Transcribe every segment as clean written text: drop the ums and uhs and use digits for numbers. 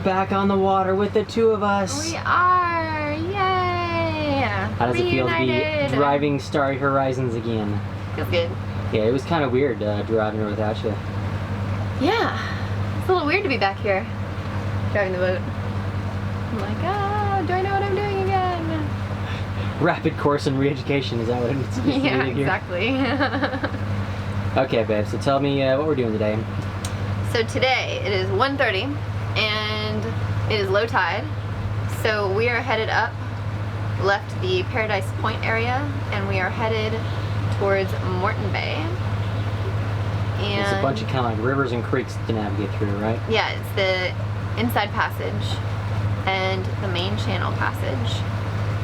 back on the water with the two of us. We are! Yay! How does it feel to be driving Starry Horizons again? Feels good. Yeah, it was kind of weird driving her without you. Yeah. It's a little weird to be back here, driving the boat. I'm like, ah, do I know what I'm doing again? Rapid course in re-education, is that what it's supposed to be here? Yeah, exactly. Okay, babe, so tell me what we're doing today. So today, it is 1:30, and it is low tide. So we are headed up, left the Paradise Point area, and we are headed towards Moreton Bay. And it's a bunch of kind of like rivers and creeks to navigate through, right? Yeah, it's the Inside Passage and the main channel passage.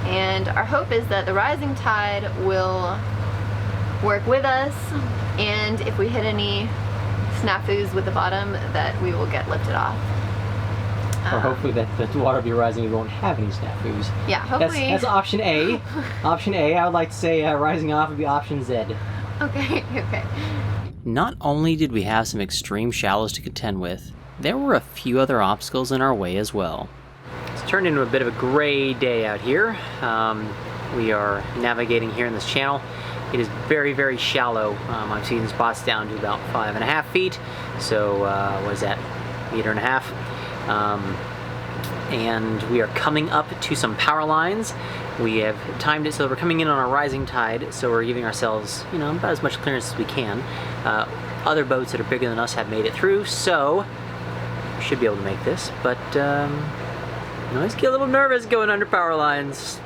And our hope is that the rising tide will work with us, and if we hit any snafus with the bottom, that we will get lifted off. Or hopefully that the water will be rising, we won't have any snafus. Yeah, hopefully. That's option A. Option A, I would like to say rising off would be option Z. Okay, okay. Not only did we have some extreme shallows to contend with, there were a few other obstacles in our way as well. It's turned into a bit of a gray day out here. We are navigating here in this channel. It is very, very shallow. I've seen spots down to about 5.5 feet. So what is that, 1.5 meters? And we are coming up to some power lines. We have timed it so that we're coming in on a rising tide, so we're giving ourselves, you know, about as much clearance as we can. Other boats that are bigger than us have made it through, so we should be able to make this. But I always get a little nervous going under power lines.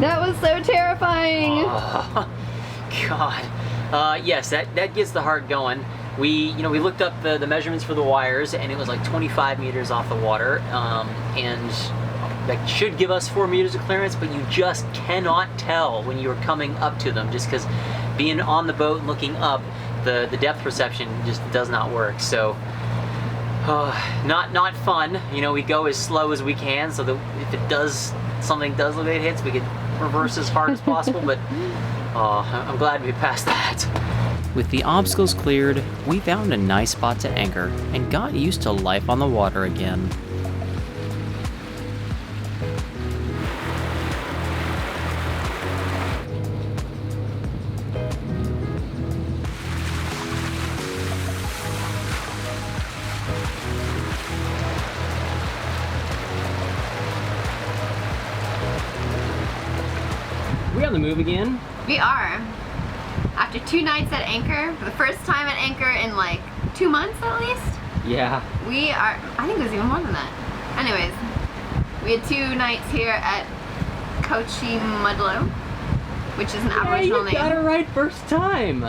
That was so terrifying. Oh, God. Yes, that gets the heart going. We looked up the measurements for the wires, and it was like 25 meters off the water, and that should give us 4 meters of clearance, but you just cannot tell when you're coming up to them, just because being on the boat and looking up, the depth perception just does not work. So not fun. You know, we go as slow as we can so that if something does look like it hits, we can reverse as hard as possible, but I'm glad we passed that. With the obstacles cleared, we found a nice spot to anchor and got used to life on the water again. We on the move again? We are. After 2 nights at anchor, for the first time at anchor in like 2 months at least. Yeah. We are, I think it was even more than that. Anyways, we had 2 nights here at Mudlo, which is an Aboriginal name. You got it right first time.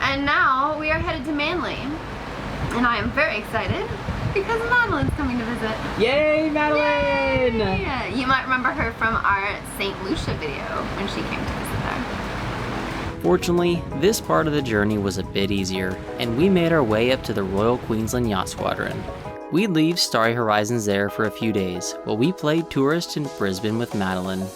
And now we are headed to Manly. And I am very excited because Madeline's coming to visit. Yay, Madeline! Yay! You might remember her from our St. Lucia video when she came to visit there. Fortunately, this part of the journey was a bit easier, and we made our way up to the Royal Queensland Yacht Squadron. We'd leave Starry Horizons there for a few days, while we played tourist in Brisbane with Madeline.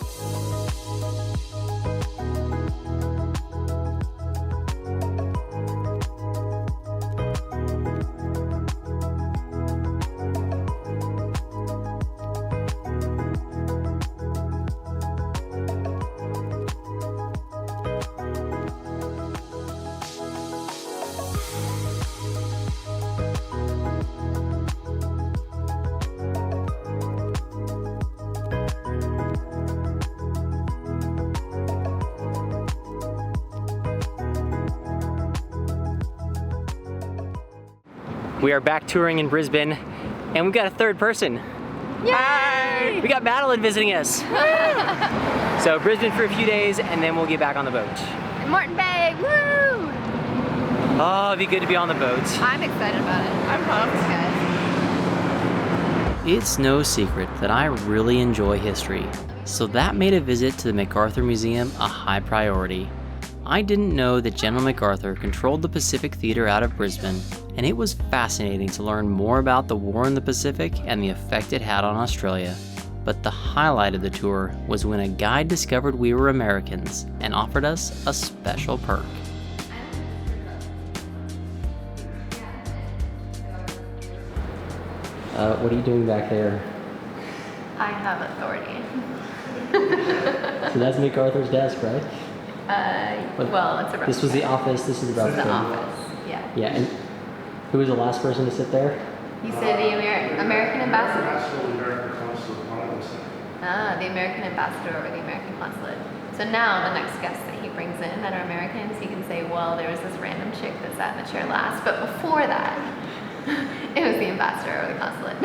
We are back touring in Brisbane, and we've got a third person. Yay! Hi! We got Madeline visiting us. So Brisbane for a few days, and then we'll get back on the boat. Moreton Bay, woo! Oh, it'd be good to be on the boat. I'm excited about it. I'm pumped, guys. It's no secret that I really enjoy history, so that made a visit to the MacArthur Museum a high priority. I didn't know that General MacArthur controlled the Pacific Theater out of Brisbane, and it was fascinating to learn more about the war in the Pacific and the effect it had on Australia. But the highlight of the tour was when a guide discovered we were Americans and offered us a special perk. What are you doing back there? I have authority. So that's MacArthur's desk, right? Well, it's a This was the office, this is about the office, yeah. Yeah, and who was the last person to sit there? You said the American ambassador? The American ambassador or the American consulate. So now the next guests that he brings in that are Americans, he can say, well, there was this random chick that sat in the chair last, but before that, it was the ambassador or the consulate.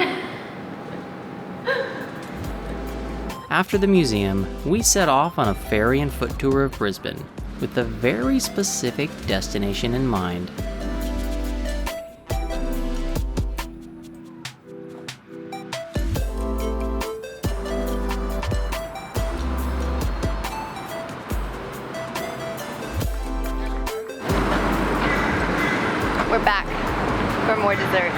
After the museum, we set off on a ferry and foot tour of Brisbane, with a very specific destination in mind. We're back for more dessert.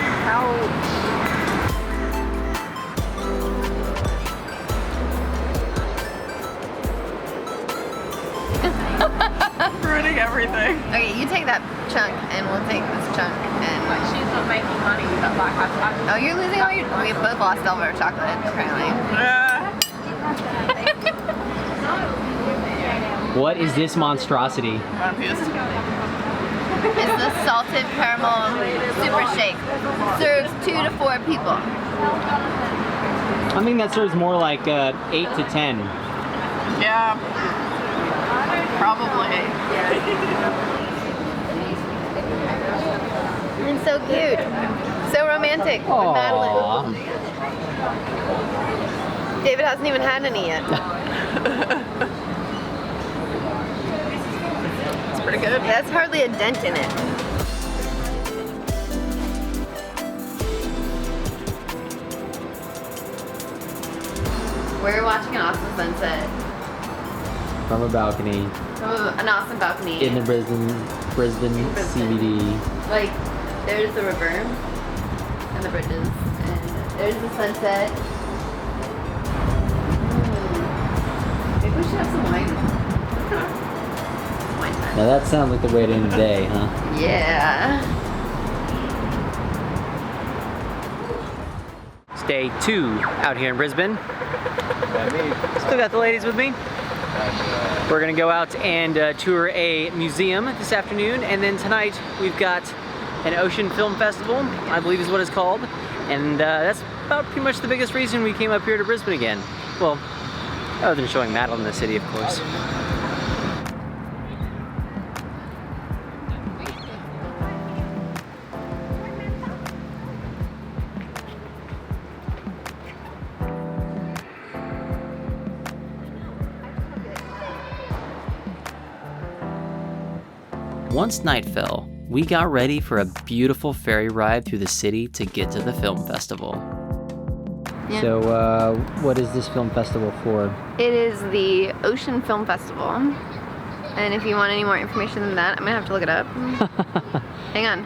Ruining everything. Okay, you take that chunk and we'll take this chunk and She's not making money with that black hot. oh, you're losing all your we both lost all of our chocolate apparently. What is this monstrosity? It's the salted caramel super shake. Serves 2 to 4 people. I think that serves more like 8 to 10. Yeah. Probably. And so cute. So romantic with Madeline. David hasn't even had any yet. It's pretty good. That's hardly a dent in it. We're watching an awesome sunset. From a balcony An awesome balcony. in the Brisbane CBD. Like, there's the river and the bridges, and there's the sunset. Maybe we should have some wine. Wine time. Now that sounds like the way to end the day, huh? Yeah. It's day 2 out here in Brisbane. Still got the ladies with me. We're gonna go out and tour a museum this afternoon, and then tonight we've got an ocean film festival, I believe is what it's called, and that's about pretty much the biggest reason we came up here to Brisbane again. Well, other than showing Madeline the city, of course. Once night fell, we got ready for a beautiful ferry ride through the city to get to the film festival. Yeah. So, what is this film festival for? It is the Ocean Film Festival. And if you want any more information than that, I'm gonna have to look it up. Hang on.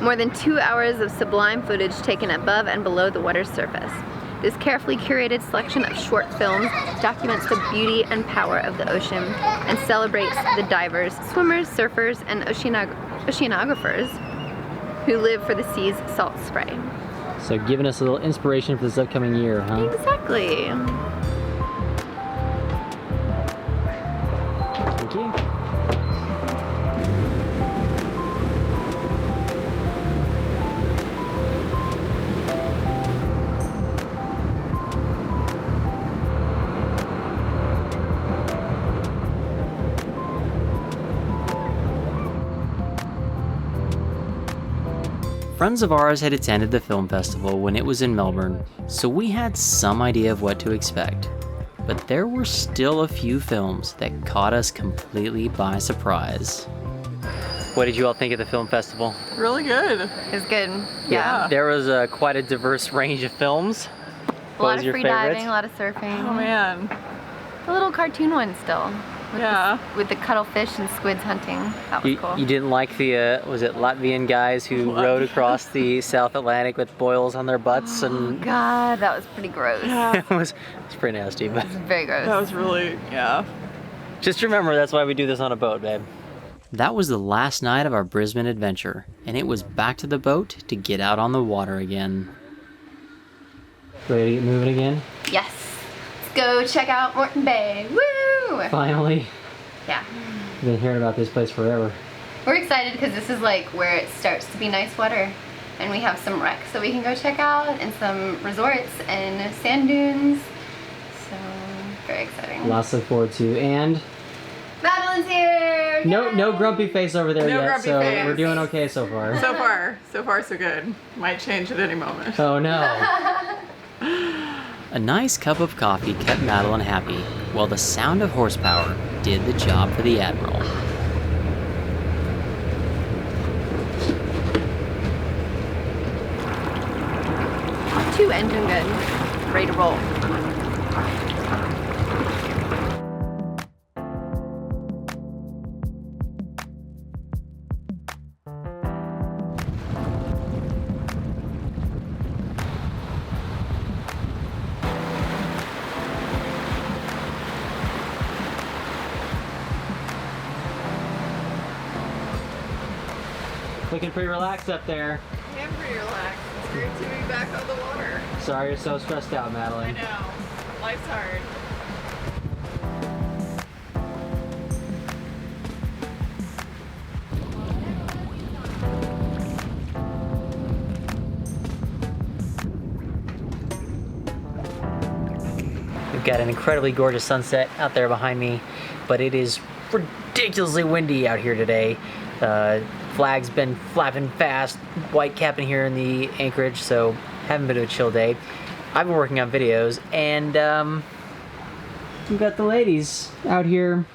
More than 2 hours of sublime footage taken above and below the water's surface. This carefully curated selection of short films documents the beauty and power of the ocean and celebrates the divers, swimmers, surfers, and oceanographers who live for the sea's salt spray. So giving us a little inspiration for this upcoming year, huh? Exactly. Thank you. Friends of ours had attended the film festival when it was in Melbourne, so we had some idea of what to expect. But there were still a few films that caught us completely by surprise. What did you all think of the film festival? Really good. It's good. Yeah. There was quite a diverse range of films. A lot of free diving, a lot of surfing. Oh man. A little cartoon one still. with the cuttlefish and squids hunting. That was cool. You didn't like the, was it Latvian guys who rowed across the South Atlantic with boils on their butts? And God, that was pretty gross. it was pretty nasty, but It was very gross. That was really, just remember that's why we do this on a boat, babe. That was the last night of our Brisbane adventure, and it was back to the boat to get out on the water again. Ready to get moving again? Yes. Let's go check out Moreton Bay. Woo! Finally. Yeah. I've been hearing about this place forever. We're excited because this is like where it starts to be nice water. And we have some wrecks that we can go check out and some resorts and sand dunes. So, very exciting. Lots to look forward to. And Madeline's here! no grumpy face over there No yet, grumpy so face. we're doing okay so far. so far so good. Might change at any moment. Oh no. A nice cup of coffee kept Madeline happy, while the sound of horsepower did the job for the Admiral. Two engine good. Ready to roll. Looking pretty relaxed up there. I am pretty relaxed. It's great to be back on the water. Sorry you're so stressed out, I Madeline. know. Life's hard. We've got an incredibly gorgeous sunset out there behind me, but it is ridiculously windy out here today. Flag's been flapping fast, white capping here in the anchorage, so haven't been a chill day. I've been working on videos, and we've got the ladies out here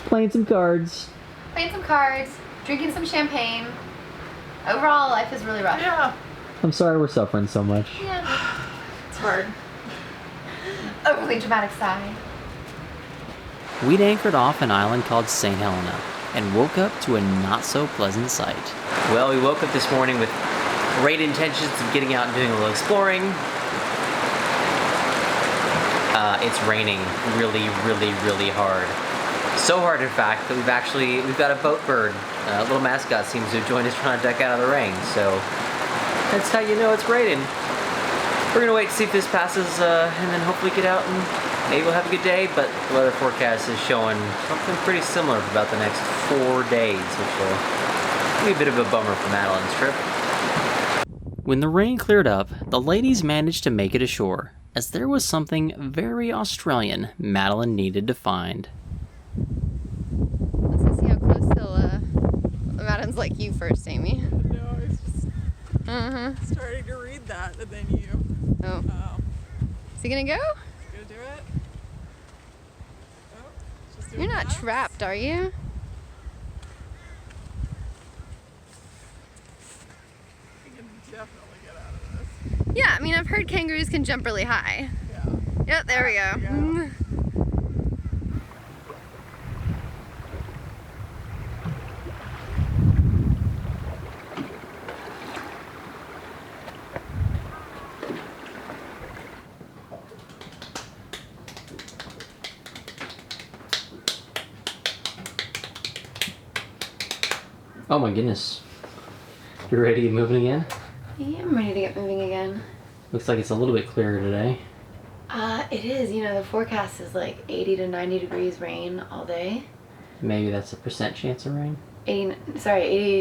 playing some cards. Playing some cards, drinking some champagne. Overall, life is really rough. Yeah. I'm sorry we're suffering so much. Yeah. It's hard. Overly dramatic sigh. We'd anchored off an island called St. Helena and woke up to a not-so-pleasant sight. Well, we woke up this morning with great intentions of getting out and doing a little exploring. It's raining really, really, really hard. So hard, in fact, that we've got a boat bird. A little mascot seems to have joined us trying to duck out of the rain, so that's how you know it's raining. We're gonna wait to see if this passes, and then hopefully get out and maybe we'll have a good day, but the weather forecast is showing something pretty similar for about the next 4 days, which will be a bit of a bummer for Madeline's trip. When the rain cleared up, the ladies managed to make it ashore, as there was something very Australian Madeline needed to find. Let's see how close till Madeline's like you first, Amy. No, I was just starting to read that, and then you. Oh. Oh. Is he gonna go? Gonna do it? Oh, just doing You're not that. trapped, are you? We can definitely get out of this. Yeah, I mean, I've heard kangaroos can jump really high. Yeah. Yep, there we go. Yeah. Oh my goodness. You ready to get moving again? I am ready to get moving again. Looks like it's a little bit clearer today. It is. You know, the forecast is like 80 to 90 degrees rain all day. Maybe that's a % chance of rain. 80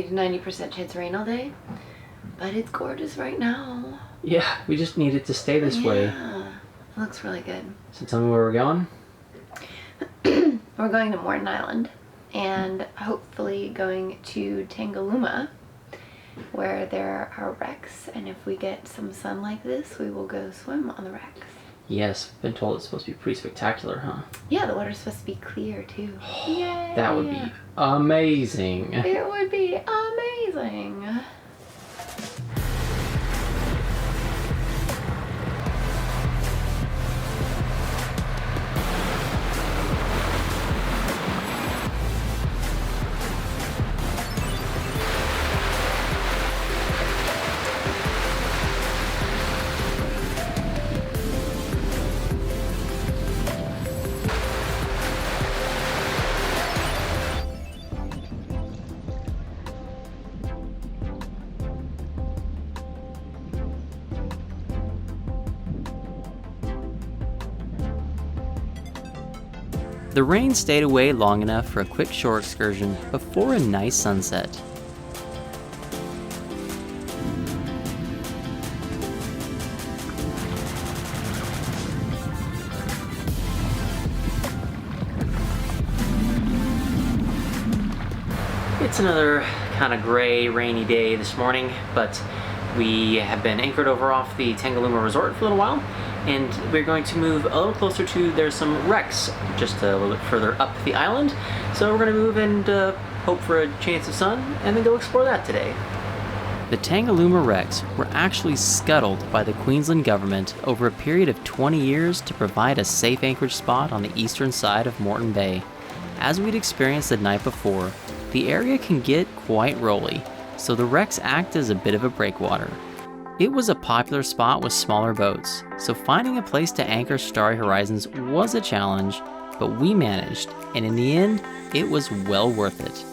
to 90% chance of rain all day. But it's gorgeous right now. Yeah, we just need it to stay this way. Yeah, it looks really good. So tell me where we're going? We're going to Moreton Island and hopefully going to Tangalooma, where there are wrecks, and if we get some sun like this, we will go swim on the wrecks. Yes, been told it's supposed to be pretty spectacular, huh? Yeah, the water's supposed to be clear too. Yay! That would be amazing. It would be amazing. The rain stayed away long enough for a quick shore excursion before a nice sunset. It's another kind of gray, rainy day this morning, but we have been anchored over off the Tangalooma resort for a little while, and we're going to move a little closer to, there's some wrecks just a little bit further up the island. So we're going to move and hope for a chance of sun, and then go explore that today. The Tangalooma wrecks were actually scuttled by the Queensland government over a period of 20 years to provide a safe anchorage spot on the eastern side of Moreton Bay. As we'd experienced the night before, the area can get quite rolly, so the wrecks act as a bit of a breakwater. It was a popular spot with smaller boats, so finding a place to anchor Starry Horizons was a challenge, but we managed, and in the end, it was well worth it.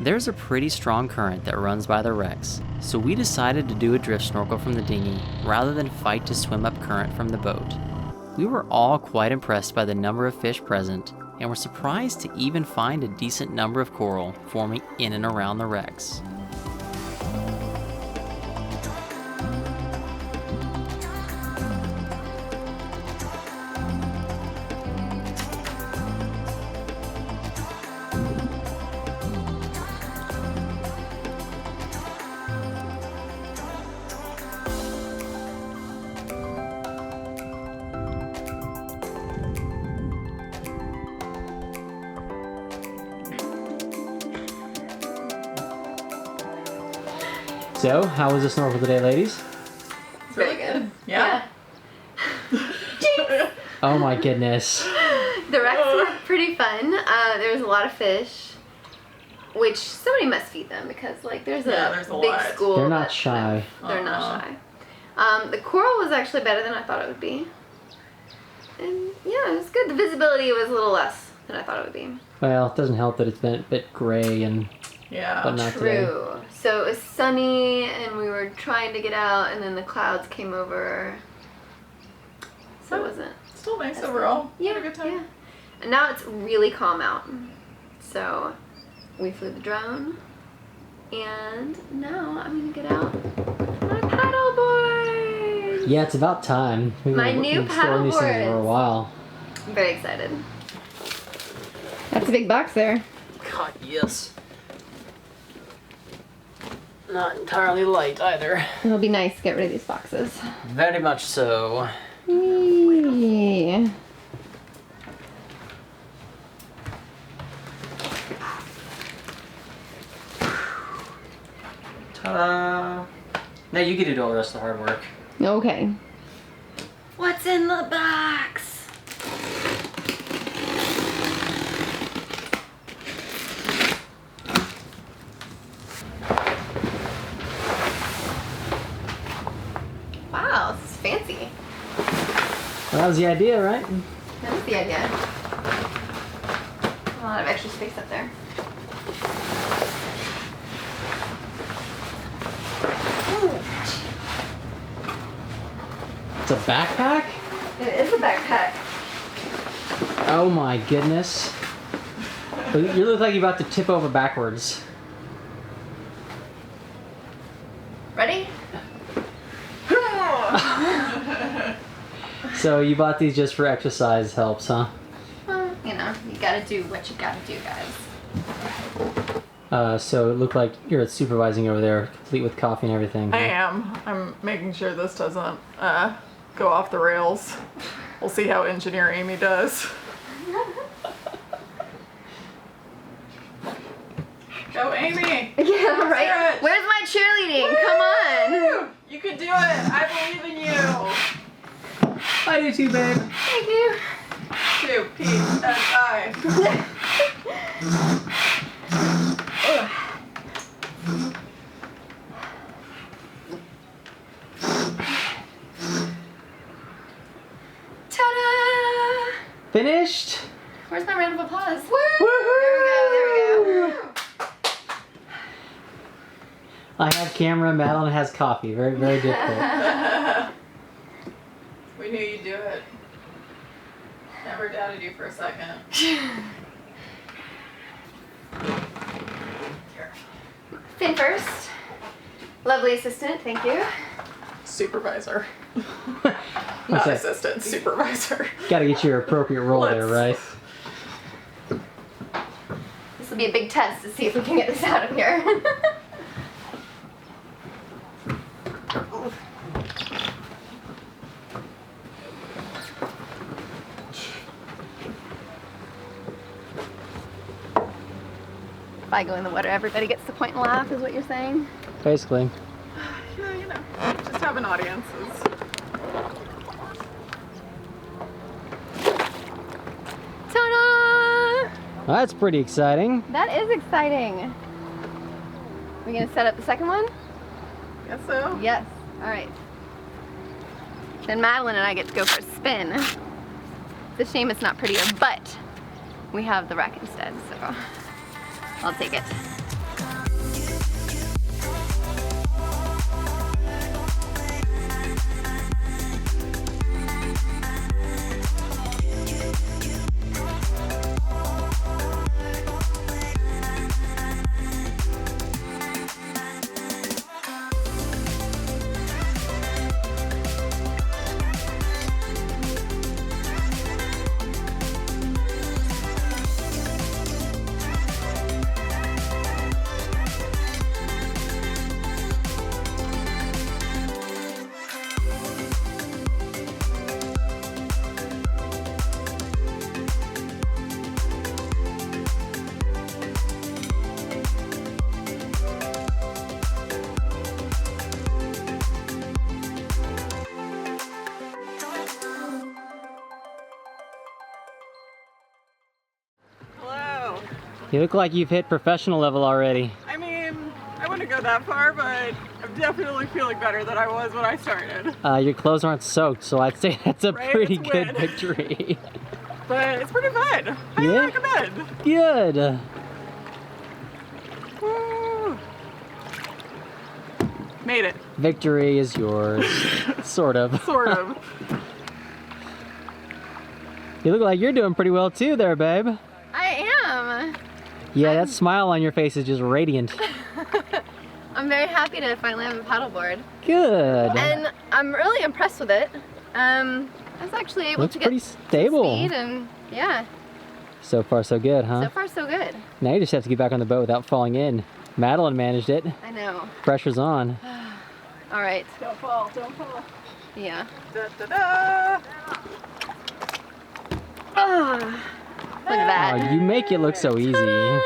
There's a pretty strong current that runs by the wrecks, so we decided to do a drift snorkel from the dinghy rather than fight to swim up current from the boat. We were all quite impressed by the number of fish present, and were surprised to even find a decent number of coral forming in and around the wrecks. So, how was the snorkel today, ladies? It's really good. Yeah. Oh my goodness. The wrecks were pretty fun. There was a lot of fish, which somebody must feed them because, like, there's a big lot. school. They're not shy. They're not shy. The coral was actually better than I thought it would be. And yeah, it was good. The visibility was a little less than I thought it would be. Well, it doesn't help that it's been a bit gray and but not today. True. So it was sunny and we were trying to get out and then the clouds came over. So it wasn't. Still nice overall. Yeah, Had a good time. yeah. And now it's really calm out. So we flew the drone and now I'm gonna get out my paddleboard. Yeah, it's about time. My new storing these things for a paddleboards. while. I'm very excited. That's a big box there. God, yes. Not entirely light either. It'll be nice to get rid of these boxes. Very much so. Yeah. Ta-da! Now you get to do all the rest of the hard work. Okay. What's in the box? Wow, this is fancy. Well, that was the idea, right? That was the idea. A lot of extra space up there. It's a backpack? It is a backpack. Oh my goodness. You look like you're about to tip over backwards. Ready? So you bought these just for exercise helps, huh? Well, you know, you gotta do what you gotta do, guys. So it looked like you're supervising over there, complete with coffee and everything. I am. I'm making sure this doesn't go off the rails. We'll see how engineer Amy does. Go Amy! Yeah, right? Sarah. Where's my cheerleading? Come on! You can do it. I believe in you. I do too, babe. Thank you. 2 PSI. Ta-da! Finished? Where's my round of applause? Woohoo! There we go. I have camera, Madeline has coffee. Very, very difficult. We knew you'd do it. Never doubted you for a second. Fin first. Lovely assistant, thank you. Supervisor. What's Not that? assistant, supervisor. Gotta get your appropriate role there, right? This will be a big test to see if we can get this out of here. If I go in the water, everybody gets to point and laugh, is what you're saying? Basically. Yeah, you know, just having audiences. Ta-da! Well, that's pretty exciting. That is exciting. We gonna set up the second one? Guess so. Yes. All right. Then Madeline and I get to go for a spin. It's a shame it's not prettier, but we have the rack instead, so I'll take it. Hello. You look like you've hit professional level already. I mean, I wouldn't go that far, but I'm definitely feeling better than I was when I started. Your clothes aren't soaked, so I'd say that's a Right? pretty It's good wet. victory. But it's pretty fun. I Yeah? recommend. Good. Woo. Made it. Victory is yours. Sort of. Sort of. You look like you're doing pretty well too there, babe. I am. Yeah, that smile on your face is just radiant. I'm very happy to finally have a paddleboard. Good. And I'm really impressed with it. I was actually able Looks to get pretty stable. speed and yeah, So far so good, huh? so far so good. Now you just have to get back on the boat without falling in. Madeline managed it. I know. Pressure's on. All right. Don't fall, don't fall. Yeah. Da, da, da. Oh, look at that. Oh, you make it look so easy. Ta-da!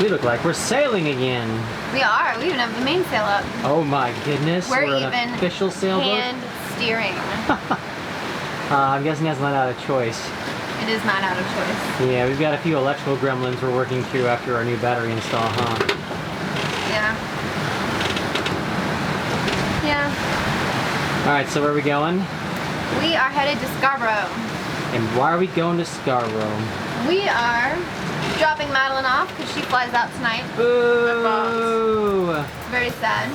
We look like we're sailing again. We are. We even have the mainsail up. Oh my goodness. We're an even official sailboat. hand steering. I'm guessing that's not out of choice. It is not out of choice. Yeah, we've got a few electrical gremlins we're working through after our new battery install, huh? Yeah. Yeah. Alright, so where are we going? We are headed to Scarborough. And why are we going to Scarborough? We are dropping Madeline off because she flies out tonight. Boo! It's very sad.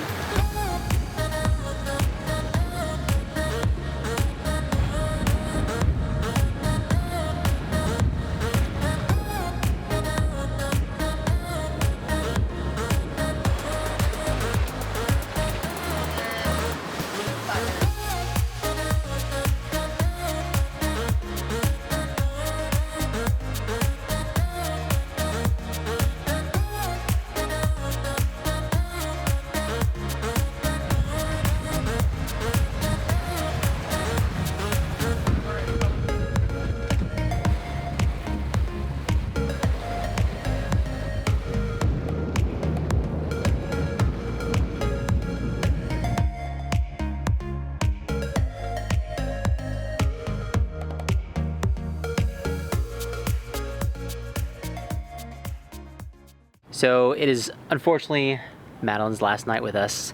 So it is unfortunately Madeline's last night with us.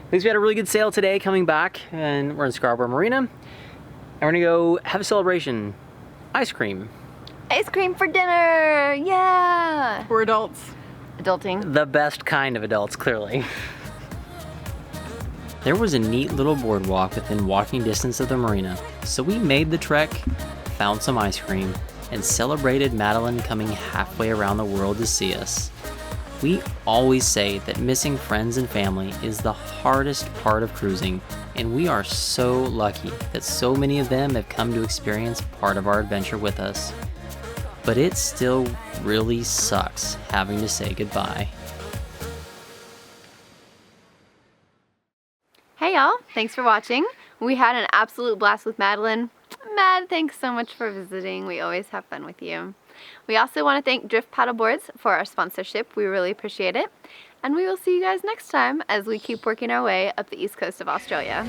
At least we had a really good sail today coming back, and we're in Scarborough Marina. And we're gonna go have a celebration. Ice cream. Ice cream for dinner! Yeah! We're adults. Adulting. The best kind of adults, clearly. There was a neat little boardwalk within walking distance of the marina, so we made the trek, found some ice cream, and celebrated Madeline coming halfway around the world to see us. We always say that missing friends and family is the hardest part of cruising, and we are so lucky that so many of them have come to experience part of our adventure with us. But it still really sucks having to say goodbye. Hey y'all, thanks for watching. We had an absolute blast with Madeline. Mad, thanks so much for visiting. We always have fun with you. We also want to thank Drift Paddleboards for our sponsorship. We really appreciate it. And we will see you guys next time as we keep working our way up the east coast of Australia.